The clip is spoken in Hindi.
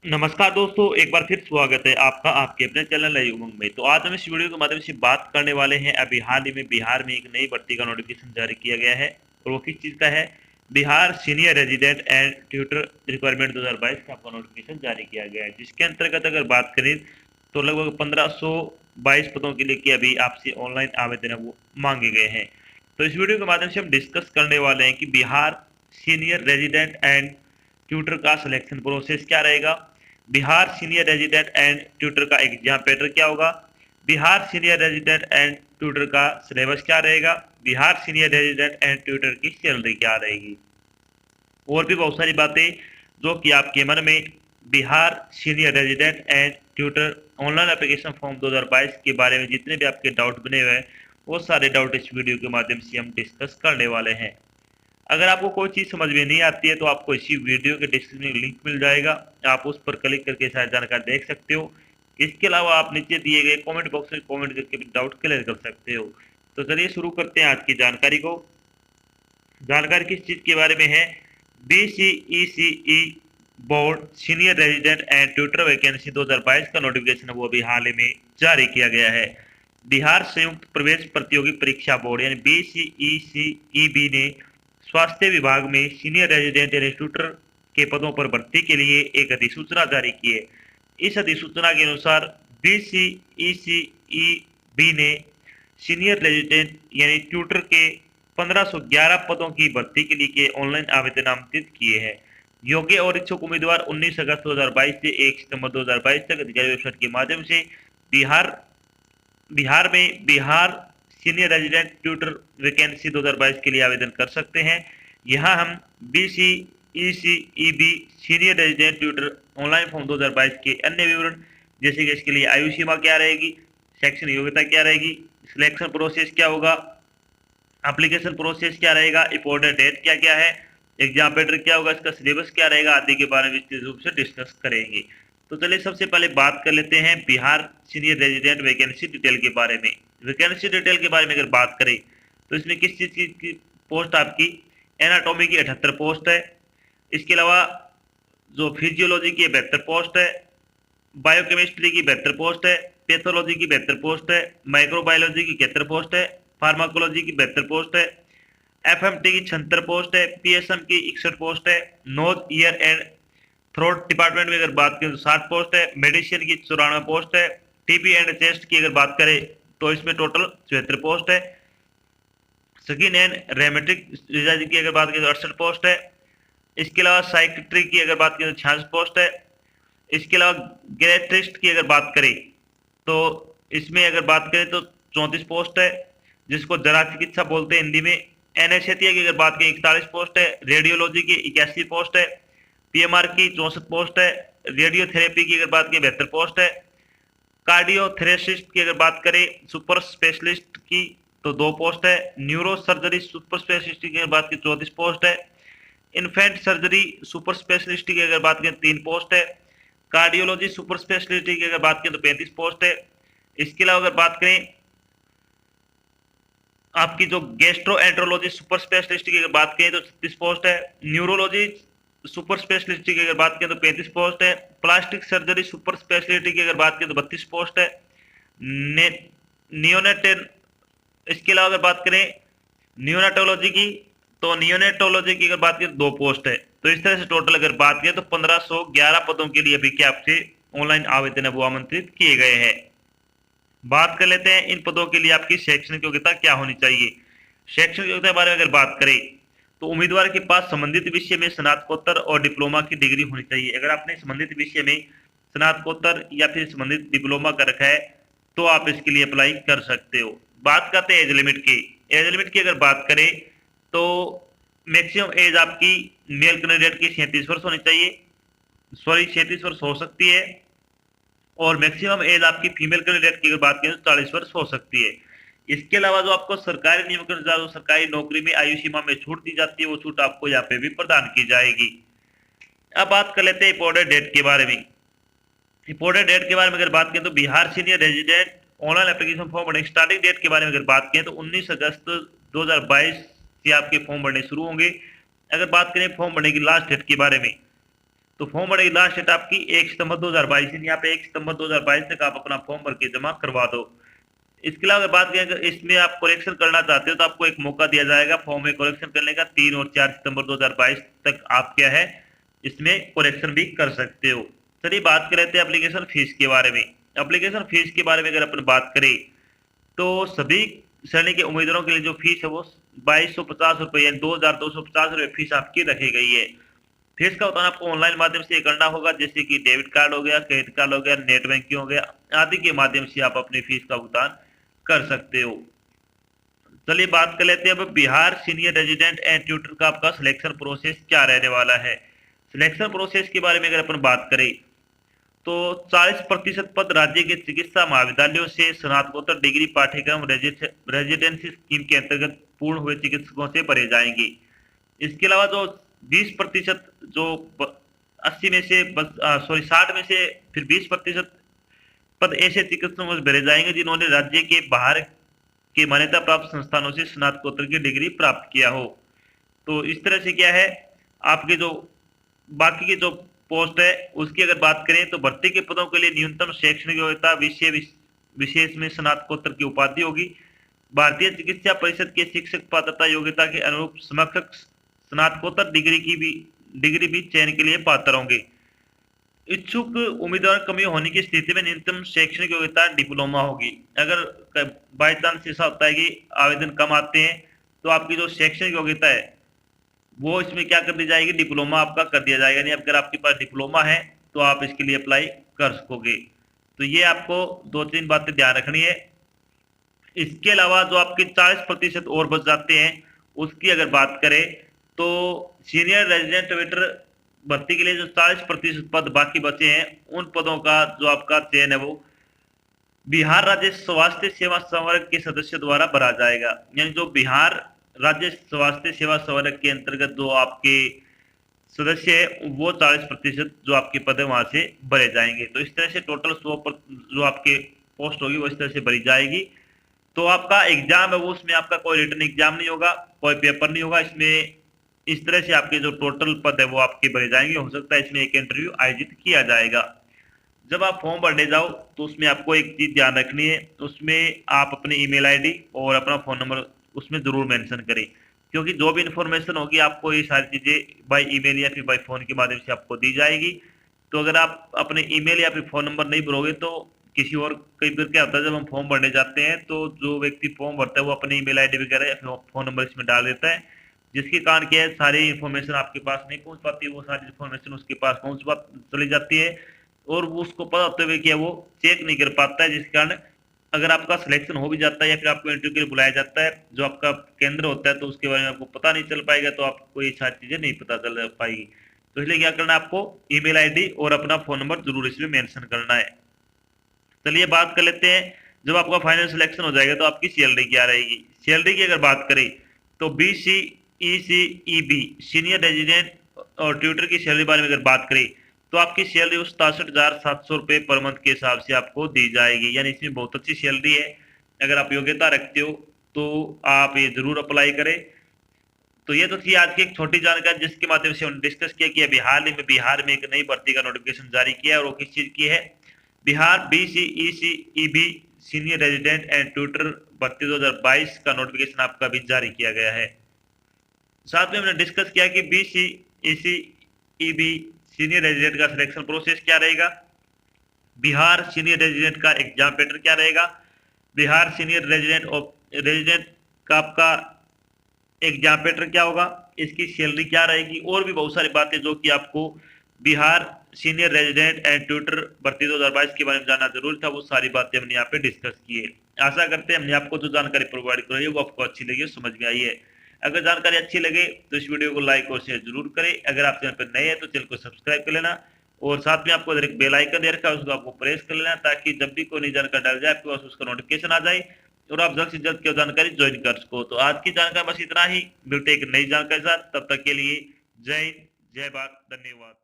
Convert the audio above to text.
नमस्कार दोस्तों, एक बार फिर स्वागत है आपका आपके अपने चैनल नई उमंग में। तो आज हम इस वीडियो के माध्यम से बात करने वाले हैं। अभी हाल ही में बिहार में एक नई भर्ती का नोटिफिकेशन जारी किया गया है और वो किस चीज़ का है। Bihar senior resident and tutor requirement 2022 का आपका नोटिफिकेशन जारी किया गया है, जिसके अंतर्गत अगर बात करें तो लगभग 1522 पदों के लिए कि अभी आपसे ऑनलाइन आवेदन है वो मांगे गए हैं। तो इस वीडियो के माध्यम से हम डिस्कस करने वाले हैं कि Bihar senior resident and tutor का सिलेक्शन प्रोसेस क्या रहेगा, Bihar senior resident and tutor का एग्जाम पैटर्न क्या होगा, Bihar senior resident and tutor का सिलेबस क्या रहेगा, Bihar senior resident and tutor की सैलरी क्या रहेगी, और भी बहुत सारी बातें जो कि आपके मन में Bihar senior resident and tutor online application form 2022 के बारे में जितने भी आपके डाउट बने हुए हैं वो सारे डाउट इस वीडियो के माध्यम से हम डिस्कस करने वाले हैं। अगर आपको कोई चीज़ समझ में नहीं आती है तो आपको इसी वीडियो के डिस्क्रिप्शन में लिंक मिल जाएगा, आप उस पर क्लिक करके सारी जानकारी देख सकते हो। इसके अलावा आप नीचे दिए गए कमेंट बॉक्स में कमेंट करके भी डाउट क्लियर कर सकते हो। तो चलिए शुरू करते हैं आज की जानकारी को। जानकारी किस चीज़ के बारे में है, BCECE board senior resident and tutor vacancy 2022 का नोटिफिकेशन वो अभी हाल ही में जारी किया गया है। बिहार संयुक्त प्रवेश प्रतियोगी परीक्षा बोर्ड यानी BCECEB ने स्वास्थ्य विभाग में सीनियर रेजिडेंट यानी ट्यूटर के पदों पर भर्ती के लिए एक अधिसूचना जारी की है। इस अधिसूचना के अनुसार BCECEB ने सीनियर रेजिडेंट यानी ट्यूटर के 1511 पदों की भर्ती के लिए ऑनलाइन आवेदन आमंत्रित किए हैं। योग्य और इच्छुक उम्मीदवार 19 अगस्त 2022 से 1 सितंबर 2022 तक अधिकारी वेबसाइट के माध्यम से Bihar Bihar senior resident tutor vacancy 2022 के लिए आवेदन कर सकते हैं। यहाँ हम BCECEB senior resident tutor online form 2022 के अन्य विवरण जैसे कि इसके लिए आयु सीमा क्या रहेगी, शैक्षणिक योग्यता क्या रहेगी, सिलेक्शन प्रोसेस क्या होगा, एप्लीकेशन प्रोसेस क्या रहेगा, इंपॉर्टेंट डेट क्या क्या है, एग्जाम पैटर्न क्या होगा, इसका सिलेबस क्या रहेगा आदि के बारे में विस्तृत रूप से डिस्कस करेंगे। तो चलिए सबसे पहले बात कर लेते हैं Bihar senior resident vacancy detail के बारे में। वैकेंसी डिटेल के बारे में अगर बात करें तो इसमें किस चीज़ की पोस्ट आपकी एनाटॉमी की 78 पोस्ट है। इसके अलावा जो फिजियोलॉजी की 72 पोस्ट है, बायोकेमिस्ट्री की 72 पोस्ट है, पैथोलॉजी की 72 पोस्ट है, माइक्रोबायोलॉजी की 71 पोस्ट है, फार्माकोलॉजी की 72 पोस्ट है, FMT की 76 पोस्ट है, PSM की 61 पोस्ट है, knows year and throat department में अगर बात करें तो 60 पोस्ट है, मेडिसिन की 94 पोस्ट है, TB एंड चेस्ट की अगर बात करें तो इसमें टोटल 74 पोस्ट है, स्किन एंड रेमेटिक डिजीज की अगर बात करें तो 68 पोस्ट है। इसके अलावा साइकेट्री की अगर बात करें तो 66 पोस्ट है। इसके अलावा ग्रेट्रिस्ट की अगर बात करें तो इसमें अगर बात करें तो 34 पोस्ट है, जिसको जरा चिकित्सा बोलते हैं हिंदी में। एनेस्थेसिया की अगर बात करें 41 पोस्ट है, रेडियोलॉजी की 81 पोस्ट है, PMR की 64 पोस्ट है, रेडियोथेरेपी की अगर बात करें 72 पोस्ट है, कार्डियोथेरेसिस्ट की अगर बात करें सुपर स्पेशलिस्ट की तो 2 पोस्ट है, न्यूरो सर्जरी सुपर स्पेशलिस्ट की अगर बात करें 34 पोस्ट है, इन्फेंट सर्जरी सुपर स्पेशलिस्ट की अगर बात करें 3 पोस्ट है, कार्डियोलॉजी सुपर स्पेशलिस्ट की अगर बात करें तो 35 पोस्ट है। इसके अलावा अगर बात करें आपकी जो गैस्ट्रो एंट्रोलॉजी सुपर स्पेशलिस्ट की अगर बात करें तो 36 पोस्ट है, न्यूरोलॉजी सुपर स्पेशलिस्ट की अगर बात करें तो 35 पोस्ट है, प्लास्टिक सर्जरी सुपर स्पेशलिटी की अगर बात करें तो 32 पोस्ट है, नियोनेटेन इसके अलावा अगर बात करें नियोनेटोलॉजी की तो नियोनेटोलॉजी की अगर बात करें तो 2 पोस्ट है। तो इस तरह से टोटल अगर बात करें तो 1511 पदों के लिए अभी क्या आपसे ऑनलाइन आवेदन है वो आमंत्रित किए गए हैं। बात कर लेते हैं इन पदों के लिए आपकी शैक्षणिक योग्यता क्या होनी चाहिए। शैक्षणिक योग्यता के बारे में अगर बात करें तो उम्मीदवार के पास संबंधित विषय में स्नातकोत्तर और डिप्लोमा की डिग्री होनी चाहिए। अगर आपने संबंधित विषय में स्नातकोत्तर या फिर संबंधित डिप्लोमा कर रखा है तो आप इसके लिए अप्लाई कर सकते हो। बात करते हैं एज लिमिट की। एज लिमिट की अगर बात करें तो मैक्सिमम एज आपकी मेल कैंडिडेट की 37 वर्ष होनी चाहिए, सॉरी 37 वर्ष हो सकती है, और मैक्सिमम एज आपकी फीमेल कैंडिडेट की अगर बात करें तो 40 वर्ष हो सकती है। इसके अलावा जो आपको सरकारी नियम के अनुसार जो सरकारी नौकरी में आयु सीमा में छूट दी जाती है वो छूट आपको यहाँ पे भी प्रदान की जाएगी। अब बात कर लेते हैं इंपॉर्टेंट डेट के बारे में। इंपॉर्टेंट डेट के बारे में अगर बात करें तो Bihar senior resident online application form भरने की स्टार्टिंग डेट के बारे में अगर बात करें तो 19 अगस्त 2022 से आपके फॉर्म भरने शुरू होंगे। अगर बात करें फॉर्म भरने की लास्ट डेट के बारे में तो फॉर्म भरने की लास्ट डेट आपकी 1 सितंबर 2022, यानी यहाँ पे 1 सितंबर 2022 तक आप अपना फॉर्म भर के जमा करवा दो। इसके अलावा बात करें अगर इसमें आप करेक्शन करना चाहते हो तो आपको एक मौका दिया जाएगा फॉर्म में करेक्शन करने का। 3 और 4 सितंबर 2022 तक आप क्या है इसमें करेक्शन भी कर सकते हो। चलिए बात कर लेते हैं एप्लीकेशन फीस के बारे में। एप्लीकेशन फीस के बारे में अगर अपन बात करें तो सभी श्रेणी के उम्मीदवारों के लिए जो फीस है वो 2250 रुपये यानी 2250 रुपये फीस आपकी रखी गई है। फीस का भुगतान आपको ऑनलाइन माध्यम से करना होगा, जैसे कि डेबिट कार्ड हो गया, क्रेडिट कार्ड हो गया, नेट बैंकिंग हो गया आदि के माध्यम से आप अपनी फीस का भुगतान कर सकते हो। चलिए बात कर लेते हैं अब Bihar senior resident and tutor का आपका सिलेक्शन प्रोसेस क्या रहने वाला है। सिलेक्शन प्रोसेस के बारे में अगर अपन बात करें तो 40% पद राज्य के चिकित्सा महाविद्यालयों से स्नातकोत्तर डिग्री पाठ्यक्रम रेजिडेंसी स्कीम के अंतर्गत पूर्ण हुए चिकित्सकों से भरे जाएंगे। इसके अलावा जो 20% जो 80 में से 60 में से फिर 20% पद ऐसे चिकित्सकों से भरे जाएंगे जिन्होंने राज्य के बाहर के मान्यता प्राप्त संस्थानों से स्नातकोत्तर की डिग्री प्राप्त किया हो। तो इस तरह से क्या है आपके जो बाकी की जो पोस्ट है उसकी अगर बात करें तो भर्ती के पदों के लिए न्यूनतम शैक्षणिक योग्यता विशेष में स्नातकोत्तर की उपाधि होगी। भारतीय चिकित्सा परिषद के शिक्षक पात्रता योग्यता के अनुरूप समकक्ष स्नातकोत्तर डिग्री भी चयन के लिए पात्र होंगे। इच्छुक उम्मीदवार कमी होने की स्थिति में न्यूनतम शैक्षणिक योग्यता डिप्लोमा होगी। अगर बाई चांस ऐसा होता है कि आवेदन कम आते हैं तो आपकी जो शैक्षणिक योग्यता है वो इसमें क्या कर दी जाएगी, डिप्लोमा आपका कर दिया जाएगा। यानी अगर आपके पास डिप्लोमा है तो आप इसके लिए अप्लाई कर सकोगे। तो ये आपको 2-3 बातें ध्यान रखनी है। इसके अलावा जो आपके 40% और बच जाते हैं उसकी अगर बात करें तो सीनियर रेजिडेंट वेटर भर्ती के लिए जो 40% पद बाकी बचे हैं उन पदों का जो आपका चयन है वो बिहार राज्य स्वास्थ्य सेवा संवर्ग के सदस्य द्वारा भरा जाएगा। यानी जो बिहार राज्य स्वास्थ्य सेवा संवर्ग के अंतर्गत जो आपके सदस्य है वो 40% जो आपके पद है वहां से भरे जाएंगे। तो इस तरह से टोटल 100 जो आपके पोस्ट होगी वो इस तरह से भरी जाएगी। तो आपका एग्जाम है वो उसमें आपका कोई रिटन एग्जाम नहीं होगा, कोई पेपर नहीं होगा। इसमें इस तरह से आपके जो टोटल पद है वो आपके भरे जाएंगे। हो सकता है इसमें एक इंटरव्यू आयोजित किया जाएगा। जब आप फॉर्म भरने जाओ तो उसमें आपको एक चीज ध्यान रखनी है, उसमें आप अपनी ईमेल आईडी और अपना फोन नंबर उसमें जरूर मेंशन करें, क्योंकि जो भी इन्फॉर्मेशन होगी आपको ये सारी चीजें बाय ईमेल या फिर बाय फोन के माध्यम से आपको दी जाएगी। तो अगर आप अपने ईमेल या फिर फोन नंबर नहीं भरोगे तो किसी और कई बार क्या होता है जब हम फॉर्म भरने जाते हैं तो जो व्यक्ति फॉर्म भरता है वो अपनी ईमेल आईडी वगैरह या फिर फोन नंबर इसमें डाल देता है, जिसके कारण क्या है सारी इन्फॉर्मेशन आपके पास नहीं पहुंच पाती, वो सारी इन्फॉर्मेशन उसके पास चली जाती है और उसको पता होते हुए क्या वो चेक नहीं कर पाता है। जिसके कारण अगर आपका सिलेक्शन हो भी जाता है या फिर आपको इंटरव्यू के लिए बुलाया जाता है जो आपका केंद्र होता है तो उसके बारे में आपको पता नहीं चल पाएगा, तो आपको ये सारी चीजें नहीं पता चल पाएगी। तो इसलिए क्या करना है आपको ईमेल आईडी और अपना फोन नंबर जरूर इसमें मेंशन करना है। चलिए बात कर लेते हैं जब आपका फाइनल सिलेक्शन हो जाएगा तो आपकी सैलरी क्या रहेगी। सैलरी की अगर बात करें तो BCECEB सीनियर रेजिडेंट और ट्यूटर की सैलरी बारे में अगर बात करें तो आपकी सैलरी उस 63,700 रुपये पर मंथ के हिसाब से आपको दी जाएगी। यानी इसमें बहुत अच्छी सैलरी है। अगर आप योग्यता रखते हो तो आप ये जरूर अप्लाई करें। तो ये तो थी आज की एक छोटी जानकारी जिसके माध्यम से हमने डिस्कस किया कि बिहार में एक नई भर्ती का नोटिफिकेशन जारी किया है और वो किस चीज की है, Bihar BCECEB senior resident and tutor भर्ती 2022 का नोटिफिकेशन आपका भी जारी किया गया है। साथ में हमने डिस्कस किया कि BCECEB सीनियर रेजिडेंट का सिलेक्शन प्रोसेस क्या रहेगा, बिहार सीनियर रेजिडेंट का एग्जाम पैटर्न क्या रहेगा, बिहार सीनियर रेजिडेंट का आपका एग्जाम पैटर्न क्या होगा, इसकी सैलरी क्या रहेगी और भी बहुत सारी बातें जो कि आपको Bihar senior resident and tutor भर्ती 2022 के बारे में जानना जरूरी था, वो सारी बातें हमने यहाँ पे डिस्कस की है। आशा करते हैं हमने आपको जो जानकारी प्रोवाइड कराई है वो आपको अच्छी लगी, समझ में आई है। अगर जानकारी अच्छी लगे तो इस वीडियो को लाइक और शेयर जरूर करें। अगर आप चैनल पर नए हैं तो चैनल को सब्सक्राइब कर लेना और साथ में आपको एक बेल आइकन दे रखा है उसको आपको प्रेस कर लेना ताकि जब भी कोई नई जानकारी डाल जाए आपके पास उसका नोटिफिकेशन आ जाए और आप जल्द से जल्द की जानकारी ज्वाइन कर सको। तो आज की जानकारी बस इतना ही, मिलते एक नई जानकारी के साथ, तब तक के लिए जय हिंद, जय भारत, धन्यवाद।